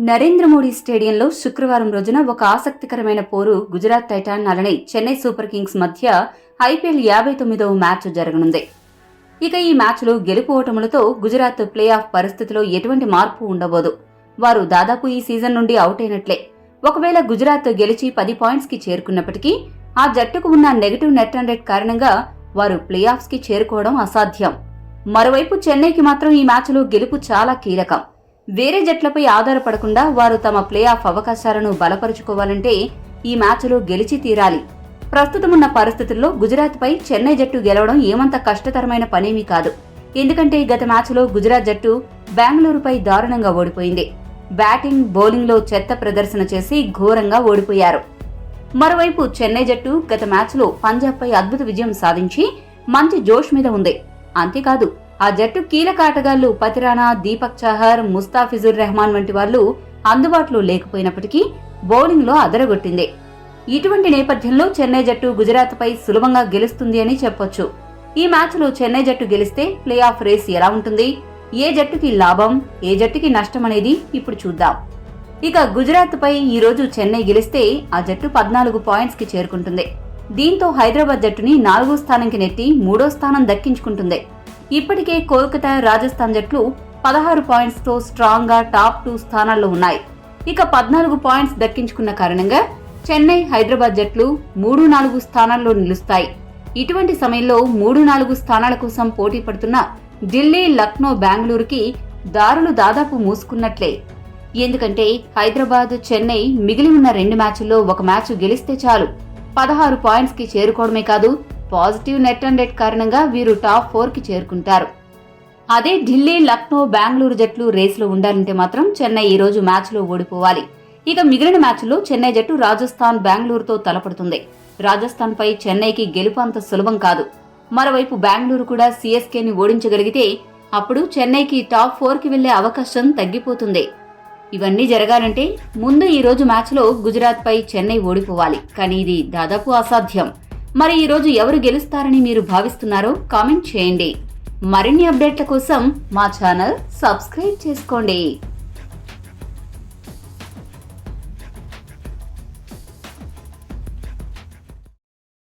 నరేంద్ర మోడీ స్టేడియంలో శుక్రవారం రోజున ఒక ఆసక్తికరమైన పోరు గుజరాత్ టైటాన్ అలానే చెన్నై సూపర్ కింగ్స్ మధ్య ఐపీఎల్ 59వ మ్యాచ్ జరగనుంది. ఇక ఈ మ్యాచ్లో గెలుపు ఓటములతో గుజరాత్ ప్లే ఆఫ్ పరిస్థితిలో ఎటువంటి మార్పు ఉండబోదు. వారు దాదాపు ఈ సీజన్ నుండి అవుట్ అయినట్లే. ఒకవేళ గుజరాత్ గెలిచి 10 పాయింట్స్ కి చేరుకున్నప్పటికీ ఆ జట్టుకు ఉన్న నెగటివ్ నెట్ రన్ రేట్ కారణంగా వారు ప్లే ఆఫ్స్ కి చేరుకోవడం అసాధ్యం. మరోవైపు చెన్నైకి మాత్రం ఈ మ్యాచ్లో గెలుపు చాలా కీలకం. వేరే జట్లపై ఆధారపడకుండా వారు తమ ప్లే ఆఫ్ అవకాశాలను బలపరుచుకోవాలంటే ఈ మ్యాచ్లో గెలిచి తీరాలి. ప్రస్తుతమున్న పరిస్థితుల్లో గుజరాత్ పై చెన్నై జట్టు గెలవడం ఏమంత కష్టతరమైన పనేమీ కాదు. ఎందుకంటే గత మ్యాచ్లో గుజరాత్ జట్టు బెంగళూరుపై దారుణంగా ఓడిపోయింది. బ్యాటింగ్, బౌలింగ్లో చెత్త ప్రదర్శన చేసి ఘోరంగా ఓడిపోయారు. మరోవైపు చెన్నై జట్టు గత మ్యాచ్లో పంజాబ్ పై అద్భుత విజయం సాధించి మంచి జోష్ మీద ఉంది. అంతేకాదు ఆ జట్టు కీలక ఆటగాళ్లు పతిరానా, దీపక్ చాహర్, ముస్తాఫిజుర్ రెహమాన్ వంటి వాళ్లు అందుబాటులో లేకపోయినప్పటికీ బౌలింగ్లో అదరగొట్టింది. ఇటువంటి నేపథ్యంలో చెన్నై జట్టు గుజరాత్ పై సులభంగా గెలుస్తుంది అని చెప్పొచ్చు. ఈ మ్యాచ్లో చెన్నై జట్టు గెలిస్తే ప్లే ఆఫ్ రేస్ ఎలా ఉంటుంది, ఏ జట్టుకి లాభం, ఏ జట్టుకి నష్టం అనేది ఇప్పుడు చూద్దాం. ఇక గుజరాత్ పై ఈ రోజు చెన్నై గెలిస్తే ఆ జట్టు 14 పాయింట్స్ కి చేరుకుంటుంది. దీంతో హైదరాబాద్ జట్టుని 4వ స్థానంకి నెట్టి 3వ స్థానం దక్కించుకుంటుంది. ఇప్పటికే కోల్కతా, రాజస్థాన్ జట్లు 16 పాయింట్స్ తో స్ట్రాంగ్ గా టాప్ 2 స్థానాల్లో ఉన్నాయి. ఇక 14 పాయింట్స్ దక్కించుకున్న కారణంగా చెన్నై, హైదరాబాద్ జట్లు 3-4 స్థానాల్లో నిలుస్తాయి. ఇటువంటి సమయంలో 3-4 స్థానాల కోసం పోటీ పడుతున్న ఢిల్లీ, లక్నో, బెంగళూరుకి దారులు దాదాపు మూసుకున్నట్లే. ఎందుకంటే హైదరాబాద్, చెన్నై మిగిలి ఉన్న 2 మ్యాచ్ల్లో ఒక మ్యాచ్ గెలిస్తే చాలు 16 పాయింట్స్ కి చేరుకోవడమే కాదు, పాజిటివ్ నెట్ రన్ రేట్ కారణంగా వీరు టాప్ 4 కి చేరుకుంటారు. అదే ఢిల్లీ, లక్నో, బెంగళూరు జట్లు రేసులో ఉండాలంటే మాత్రం చెన్నై ఈ రోజు మ్యాచ్లో ఓడిపోవాలి. ఇక మిగిలిన మ్యాచ్లో చెన్నై జట్టు రాజస్థాన్, బెంగళూరుతో తలపడుతుంది. రాజస్థాన్ పై చెన్నైకి గెలుపు అంత సులభం కాదు. మరోవైపు బెంగళూరు కూడా సిఎస్కేని ఓడించగలిగితే అప్పుడు చెన్నైకి టాప్ 4 కి వెళ్లే అవకాశం తగ్గిపోతుంది. ఇవన్నీ జరగాలంటే ముందు ఈ రోజు మ్యాచ్లో గుజరాత్ పై చెన్నై ఓడిపోవాలి. కానీ ఇది దాదాపు అసాధ్యం. మరి ఈ రోజు ఎవరు గెలుస్తారని మీరు భావిస్తున్నారో కామెంట్ చేయండి. మరిన్ని అప్డేట్ల కోసం మా ఛానల్ సబ్స్క్రైబ్ చేసుకోండి.